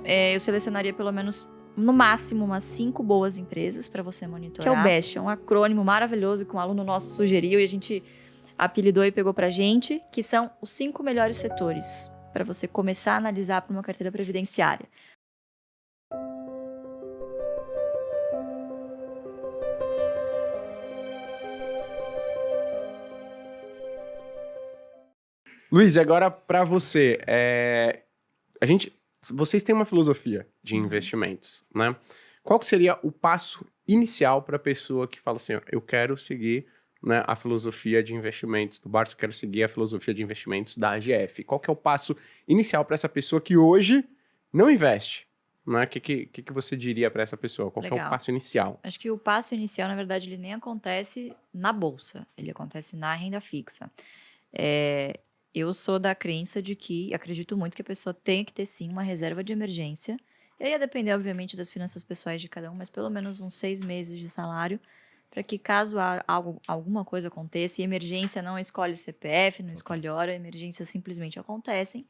eu selecionaria pelo menos, no máximo, umas 5 boas empresas para você monitorar. Que é o BEST, é um acrônimo maravilhoso que um aluno nosso sugeriu e a gente apelidou e pegou pra gente, que são os 5 melhores setores para você começar a analisar para uma carteira previdenciária. Luiz, agora para você, vocês têm uma filosofia de investimentos, né? Qual que seria o passo inicial para a pessoa que fala assim, ó, eu quero seguir, né, a filosofia de investimentos do Barça, eu quero seguir a filosofia de investimentos da AGF? Qual que é o passo inicial para essa pessoa que hoje não investe? Né? O que você diria para essa pessoa? Qual que é o passo inicial? Acho que o passo inicial, na verdade, ele nem acontece na bolsa, ele acontece na renda fixa. Eu sou da crença de que, acredito muito que a pessoa tenha que ter sim uma reserva de emergência. E aí ia depender, obviamente, das finanças pessoais de cada um, mas pelo menos uns 6 meses de salário, para que caso alguma coisa aconteça, e emergência não escolhe CPF, não escolhe hora, emergências simplesmente acontecem,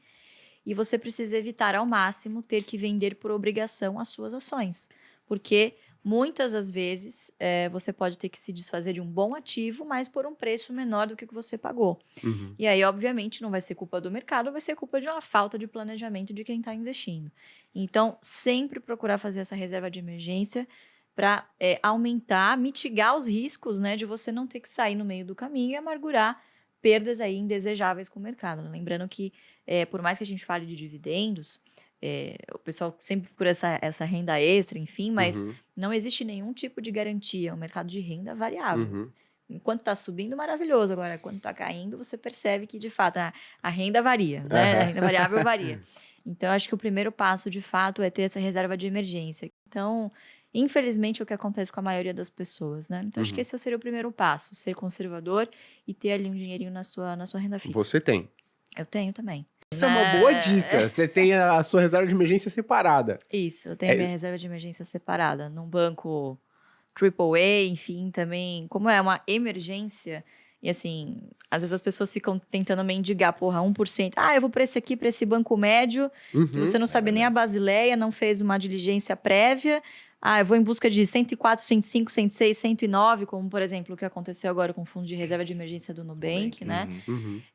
e você precisa evitar ao máximo ter que vender por obrigação as suas ações, porque muitas das vezes você pode ter que se desfazer de um bom ativo, mas por um preço menor do que você pagou. Uhum. E aí, obviamente, não vai ser culpa do mercado, vai ser culpa de uma falta de planejamento de quem está investindo. Então, sempre procurar fazer essa reserva de emergência para aumentar, mitigar os riscos, né, de você não ter que sair no meio do caminho e amargurar perdas aí indesejáveis com o mercado. Lembrando que, por mais que a gente fale de dividendos, o pessoal sempre procura essa renda extra, enfim, mas não existe nenhum tipo de garantia. É um mercado de renda variável. Enquanto está subindo, maravilhoso. Agora, quando está caindo, você percebe que, de fato, a renda varia, né? A renda variável varia. Então, acho que o primeiro passo, de fato, é ter essa reserva de emergência. Então, infelizmente, é o que acontece com a maioria das pessoas, né? Então, acho que esse seria o primeiro passo, ser conservador e ter ali um dinheirinho na sua renda fixa. Você tem? Eu tenho também. Isso é uma boa dica. Você tem a sua reserva de emergência separada. Isso, eu tenho a minha reserva de emergência separada. Num banco AAA, enfim, também. Como é uma emergência, e assim, às vezes as pessoas ficam tentando mendigar, 1%. Eu vou para esse aqui, para esse banco médio, que você não sabe nem a Basileia, não fez uma diligência prévia. Eu vou em busca de 104, 105, 106, 109, como, por exemplo, o que aconteceu agora com o Fundo de Reserva de Emergência do Nubank, né?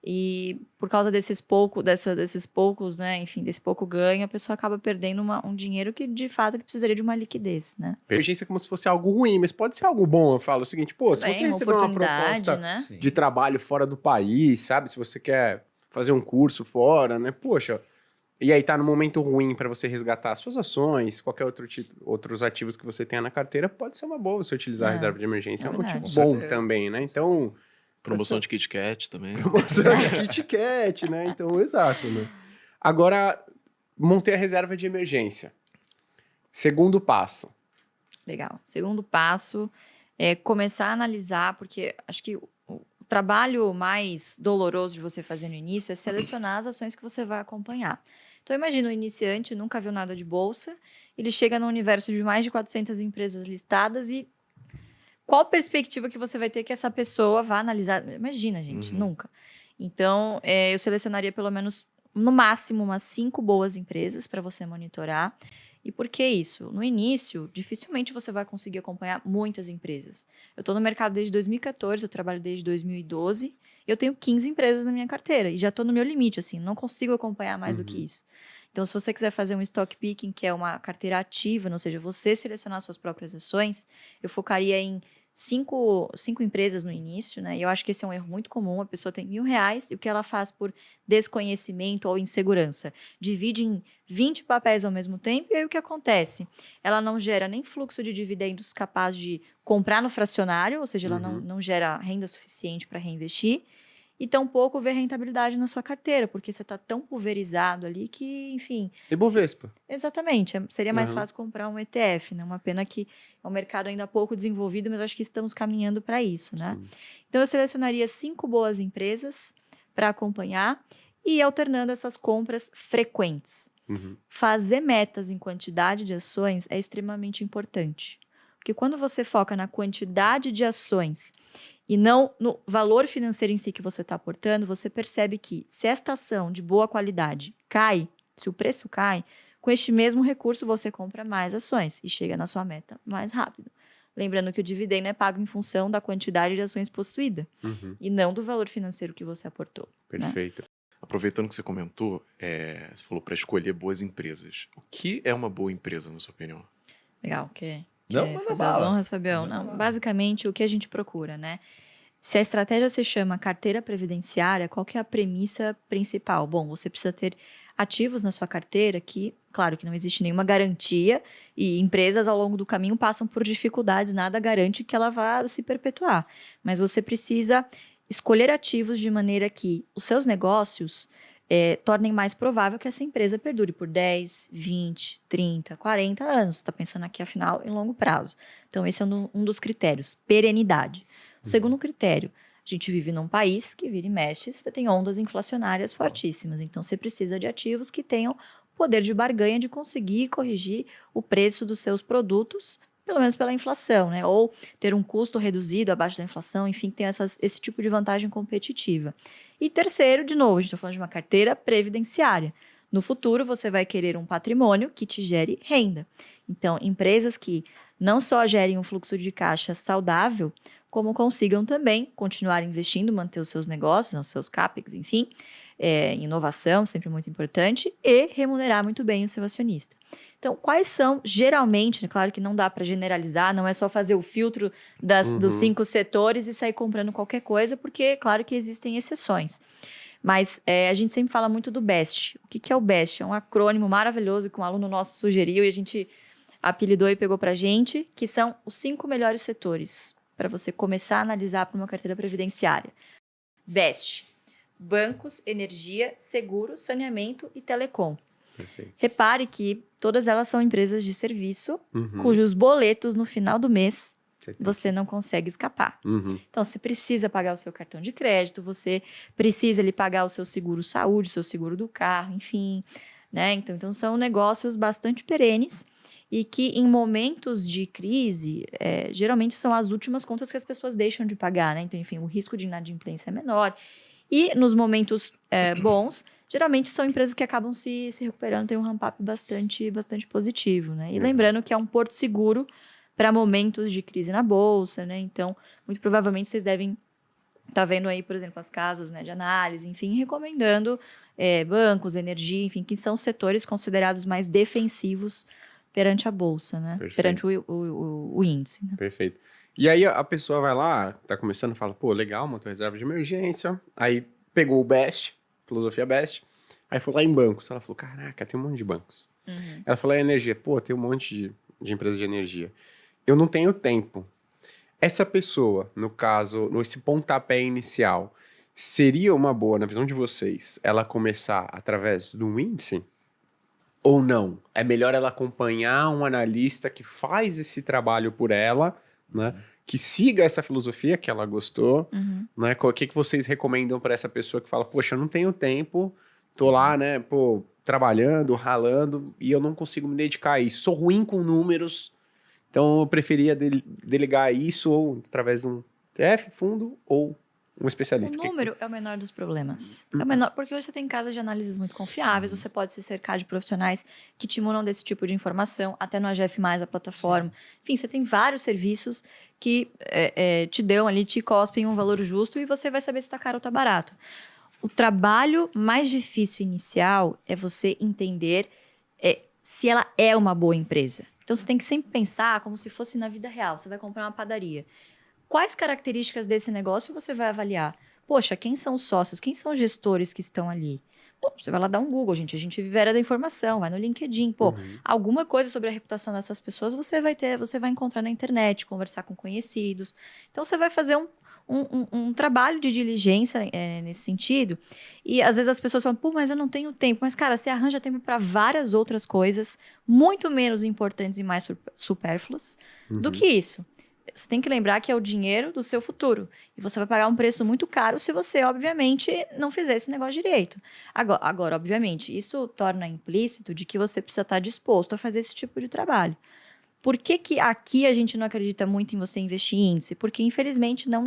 E por causa desses poucos, né? Enfim, desse pouco ganho, a pessoa acaba perdendo um dinheiro que, de fato, ele precisaria de uma liquidez, né? Emergência é como se fosse algo ruim, mas pode ser algo bom. Eu falo o seguinte, se você receber uma proposta, né, de trabalho fora do país, sabe? Se você quer fazer um curso fora, né? Poxa... E aí tá no momento ruim para você resgatar suas ações, qualquer outros ativos que você tenha na carteira, pode ser uma boa você utilizar a reserva de emergência. É um motivo bom também, né? Então... Promoção de Kit Kat também. Promoção de Kit Kat, né? Então, exato, né? Agora, montei a reserva de emergência. Segundo passo. Legal. Segundo passo é começar a analisar, porque acho que o trabalho mais doloroso de você fazer no início é selecionar as ações que você vai acompanhar. Então, imagina um iniciante, nunca viu nada de bolsa, ele chega no universo de mais de 400 empresas listadas e qual perspectiva que você vai ter que essa pessoa vá analisar? Imagina, gente, nunca. Então, eu selecionaria pelo menos, no máximo, umas 5 boas empresas para você monitorar. E por que isso? No início, dificilmente você vai conseguir acompanhar muitas empresas. Eu estou no mercado desde 2014, eu trabalho desde 2012, eu tenho 15 empresas na minha carteira e já estou no meu limite, assim, não consigo acompanhar mais do que isso. Então, se você quiser fazer um stock picking, que é uma carteira ativa, ou seja, você selecionar suas próprias ações, eu focaria em 5 empresas no início, né? E eu acho que esse é um erro muito comum. A pessoa tem R$1.000 e o que ela faz por desconhecimento ou insegurança? Divide em 20 papéis ao mesmo tempo e aí o que acontece? Ela não gera nem fluxo de dividendos capaz de comprar no fracionário, ou seja, ela não gera renda suficiente para reinvestir e tampouco vê rentabilidade na sua carteira, porque você está tão pulverizado ali que, enfim... Ibovespa. Exatamente. Seria mais fácil comprar um ETF, né? Uma pena que é um mercado ainda pouco desenvolvido, mas acho que estamos caminhando para isso, né? Sim. Então, eu selecionaria 5 boas empresas para acompanhar e ir alternando essas compras frequentes. Fazer metas em quantidade de ações é extremamente importante. Porque quando você foca na quantidade de ações e não no valor financeiro em si que você está aportando, você percebe que se esta ação de boa qualidade cai, se o preço cai, Com este mesmo recurso, você compra mais ações e chega na sua meta mais rápido. Lembrando que o dividendo é pago em função da quantidade de ações possuída e não do valor financeiro que você aportou. Perfeito. Aproveitando que você comentou, você falou para escolher boas empresas. O que é uma boa empresa, na sua opinião? Legal, quer Manda fazer as bala. honras, Fabião? Manda Não, bala. basicamente, o que a gente procura, né? Se a estratégia se chama carteira previdenciária, qual que é a premissa principal? Bom, você precisa ter ativos na sua carteira que, claro que não existe nenhuma garantia e empresas ao longo do caminho passam por dificuldades, nada garante que ela vá se perpetuar. Mas você precisa escolher ativos de maneira que os seus negócios tornem mais provável que essa empresa perdure por 10, 20, 30, 40 anos. Você está pensando aqui, afinal, em longo prazo. Então, esse é um dos critérios, perenidade. O segundo critério, a gente vive num país que vira e mexe, você tem ondas inflacionárias fortíssimas. Então, você precisa de ativos que tenham poder de barganha de conseguir corrigir o preço dos seus produtos, pelo menos pela inflação, né? Ou ter um custo reduzido abaixo da inflação, enfim, tem esse tipo de vantagem competitiva. E terceiro, de novo, a gente está falando de uma carteira previdenciária. No futuro, você vai querer um patrimônio que te gere renda. Então, empresas que não só gerem um fluxo de caixa saudável, como consigam também continuar investindo, manter os seus negócios, os seus CAPEX, enfim, inovação, sempre muito importante, e remunerar muito bem o seu acionista. Então, quais são, geralmente, claro que não dá para generalizar, não é só fazer o filtro dos 5 setores e sair comprando qualquer coisa, porque, claro que existem exceções. Mas a gente sempre fala muito do BEST. O que é o BEST? É um acrônimo maravilhoso que um aluno nosso sugeriu e a gente apelidou e pegou para a gente, que são os 5 melhores setores para você começar a analisar para uma carteira previdenciária. BEST: bancos, energia, seguros, saneamento e telecom. Perfeito. Repare que todas elas são empresas de serviço cujos boletos no final do mês você não consegue escapar. Então, você precisa pagar o seu cartão de crédito, você precisa pagar o seu seguro saúde, o seu seguro do carro, enfim, né? Então são negócios bastante perenes e que em momentos de crise, geralmente são as últimas contas que as pessoas deixam de pagar, né? Então, enfim, o risco de inadimplência é menor. E nos momentos bons, geralmente são empresas que acabam se recuperando, tem um ramp-up bastante positivo, né? E lembrando que é um porto seguro para momentos de crise na bolsa, né? Então, muito provavelmente vocês devem estar vendo aí, por exemplo, as casas, né, de análise, enfim, recomendando bancos, energia, enfim, que são setores considerados mais defensivos perante a bolsa, né? Perfeito. Perante o índice. Né? Perfeito. E aí a pessoa vai lá, tá começando, fala, pô, legal, montou reserva de emergência. Aí pegou o BEST, filosofia BEST. Aí foi lá em bancos. Ela falou, caraca, tem um monte de bancos. Ela falou, energia. Pô, tem um monte de empresas de energia. Eu não tenho tempo. Essa pessoa, no caso, nesse pontapé inicial, seria uma boa, na visão de vocês, ela começar através de um índice? Ou não? É melhor ela acompanhar um analista que faz esse trabalho por ela, né? Que siga essa filosofia que ela gostou, né? O que vocês recomendam para essa pessoa que fala, poxa, eu não tenho tempo, tô lá, né, pô, trabalhando, ralando, e eu não consigo me dedicar a isso. Sou ruim com números, então eu preferia delegar isso ou através de um TF, fundo ou um especialista. O número é o menor dos problemas. É o menor, porque hoje você tem casas de análises muito confiáveis, você pode se cercar de profissionais que te munam desse tipo de informação, até no AGF+, a plataforma. Enfim, você tem vários serviços que te dão ali, te cospem um valor justo e você vai saber se está caro ou está barato. O trabalho mais difícil inicial é você entender se ela é uma boa empresa. Então, você tem que sempre pensar como se fosse na vida real. Você vai comprar uma padaria. Quais características desse negócio você vai avaliar? Poxa, quem são os sócios? Quem são os gestores que estão ali? Pô, você vai lá dar um Google, gente. A gente vive a era da informação, vai no LinkedIn. Pô, alguma coisa sobre a reputação dessas pessoas você vai encontrar na internet, conversar com conhecidos. Então, você vai fazer um trabalho de diligência nesse sentido. E às vezes as pessoas falam, pô, mas eu não tenho tempo. Mas, cara, você arranja tempo para várias outras coisas, muito menos importantes e mais supérfluas do que isso. Você tem que lembrar que é o dinheiro do seu futuro. E você vai pagar um preço muito caro se você, obviamente, não fizer esse negócio direito. Agora, obviamente, isso torna implícito de que você precisa estar disposto a fazer esse tipo de trabalho. Por que aqui a gente não acredita muito em você investir em índice? Porque, infelizmente, não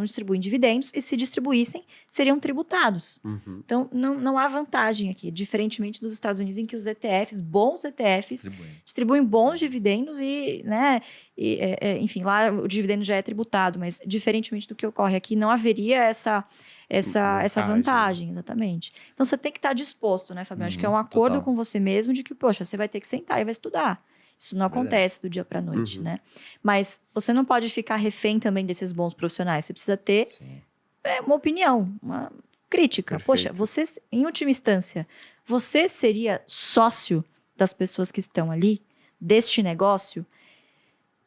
distribuem dividendos e, se distribuíssem, seriam tributados. Uhum. Então, não há vantagem aqui, diferentemente dos Estados Unidos, em que os ETFs, bons ETFs, distribuem bons dividendos e, né, enfim, lá o dividendo já é tributado, mas, diferentemente do que ocorre aqui, não haveria essa vantagem, exatamente. Então, você tem que estar disposto, né, Fabião? Acho que é um acordo com você mesmo de que, poxa, você vai ter que sentar e vai estudar. Isso não acontece do dia para a noite, né? Mas você não pode ficar refém também desses bons profissionais. Você precisa ter uma opinião, uma crítica. Perfeito. Poxa, você, em última instância, você seria sócio das pessoas que estão ali, deste negócio?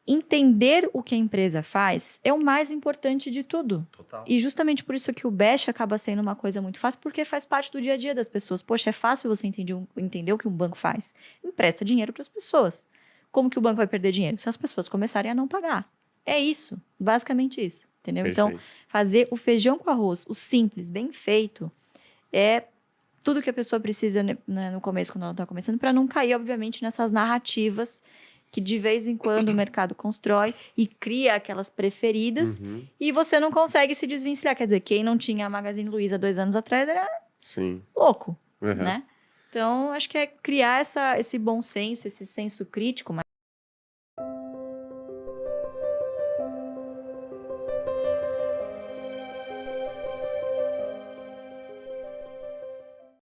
Entender o que a empresa faz é o mais importante de tudo. Total. E justamente por isso que o BESH acaba sendo uma coisa muito fácil, porque faz parte do dia a dia das pessoas. Poxa, é fácil você entender o que um banco faz. Empresta dinheiro para as pessoas. Como que o banco vai perder dinheiro? Se as pessoas começarem a não pagar. É isso, basicamente isso, entendeu? Perfeito. Então, fazer o feijão com arroz, o simples, bem feito, é tudo que a pessoa precisa, né, no começo, quando ela está começando, para não cair, obviamente, nessas narrativas que de vez em quando o mercado constrói e cria aquelas preferidas e você não consegue se desvencilhar. Quer dizer, quem não tinha a Magazine Luiza 2 anos atrás era Sim. louco, Uhum. né? Então, acho que é criar esse bom senso, esse senso crítico,